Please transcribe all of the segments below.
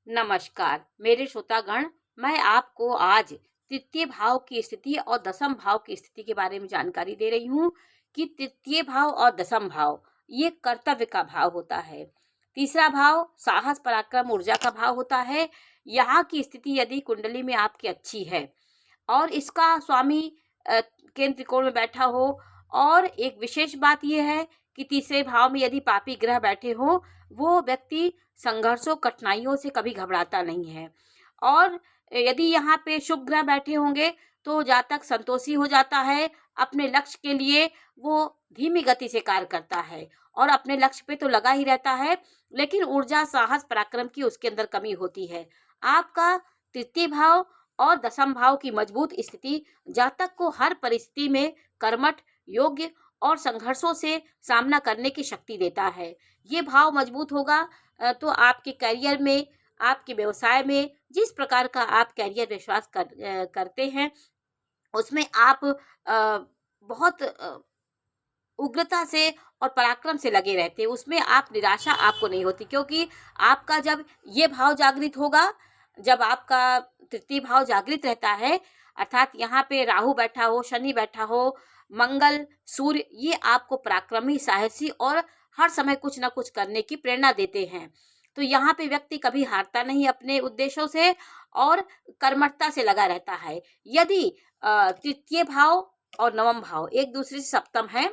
नमस्कार मेरे श्रोतागण। मैं आपको आज तृतीय भाव की स्थिति और दसम भाव की स्थिति के बारे में जानकारी दे रही हूँ कि तृतीय भाव और दसम भाव ये कर्तव्य का भाव होता है। तीसरा भाव साहस पराक्रम ऊर्जा का भाव होता है। यहाँ की स्थिति यदि कुंडली में आपकी अच्छी है और इसका स्वामी केंद्र त्रिकोण में बैठा हो, और एक विशेष बात यह है कि तीसरे भाव में यदि पापी ग्रह बैठे हो, वो व्यक्ति संघर्षों कठिनाइयों से कभी घबराता नहीं है। और यदि यहाँ पे शुभ ग्रह बैठे होंगे तो जातक संतोषी हो जाता है। अपने लक्ष्य के लिए वो धीमी गति से कार्य करता है और अपने लक्ष्य पे तो लगा ही रहता है, लेकिन ऊर्जा साहस पराक्रम की उसके अंदर कमी होती है। आपका तृतीय भाव और दसम भाव की मजबूत स्थिति जातक को हर परिस्थिति में कर्मठ, योग्य और संघर्षों से सामना करने की शक्ति देता है। ये भाव मजबूत होगा तो आपके करियर में, आपके व्यवसाय में जिस प्रकार का आप करियर विश्वास करते हैं, उसमें आप बहुत उग्रता से और पराक्रम से लगे रहते हैं। उसमें आप निराशा आपको नहीं होती, क्योंकि आपका जब ये भाव जागृत होगा, जब आपका तृतीय भाव जागृत रहता है, अर्थात यहाँ पे राहु बैठा हो, शनि बैठा हो, मंगल, सूर्य, ये आपको पराक्रमी, साहसी और हर समय कुछ ना कुछ करने की प्रेरणा देते हैं। तो यहाँ पे व्यक्ति कभी हारता नहीं अपने उद्देश्यों से और कर्मठता से लगा रहता है। यदि तृतीय भाव और नवम भाव एक दूसरे से सप्तम है,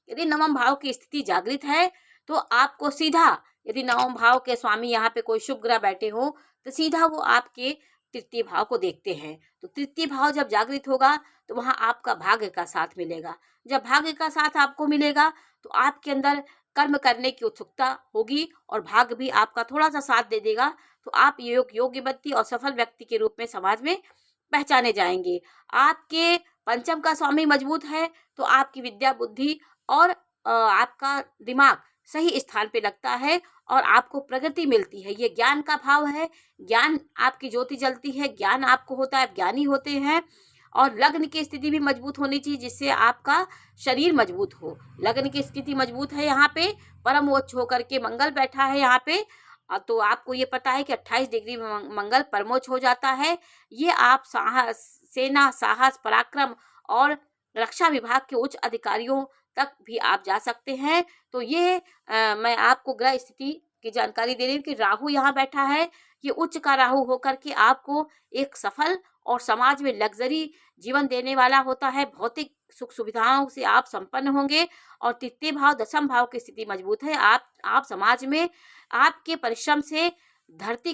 यदि नवम भाव की स्थिति जागृत है तो आपको सीधा, यदि नवम भाव के स्वामी यहाँ पे कोई शुभ ग्रह बैठे हो तो सीधा वो आपके तृतीय भाव को देखते हैं। तो तृतीय भाव जब जागृत होगा तो वहाँ आपका भाग्य का साथ मिलेगा। जब भाग्य का साथ आपको मिलेगा तो आपके अंदर कर्म करने की उत्सुकता होगी और भाग्य भी आपका थोड़ा सा साथ दे देगा। तो आप योग्य व्यक्ति और सफल व्यक्ति के रूप में समाज में पहचाने जाएंगे। आपके पंचम का स्वामी मजबूत है तो आपकी विद्या, बुद्धि और आपका दिमाग सही स्थान पे लगता है और आपको प्रगति मिलती है। ये ज्ञान का भाव है। ज्ञान आपकी ज्योति जलती है, ज्ञान आपको होता है, ज्ञानी होते हैं। और लग्न की स्थिति भी मजबूत होनी चाहिए जिससे आपका शरीर मजबूत हो। लग्न की स्थिति मजबूत है, यहाँ पे परम उच्च होकर के मंगल बैठा है यहाँ पे। तो आपको ये पता है कि 28 डिग्री में मंगल परमोच्च हो जाता है। ये आप साहस, सेना, साहस, पराक्रम और रक्षा विभाग के उच्च अधिकारियों तक भी आप जा सकते हैं। तो ये मैं आपको ग्रह स्थिति की जानकारी दे रही हूँ कि राहु यहाँ बैठा है। ये उच्च का राहु होकर के आपको एक सफल और समाज में लग्जरी जीवन देने वाला होता है। भौतिक सुख सुविधाओं से आप संपन्न होंगे। और तृतीय भाव, दसम भाव की स्थिति मजबूत है। आप समाज में आपके परिश्रम से धरती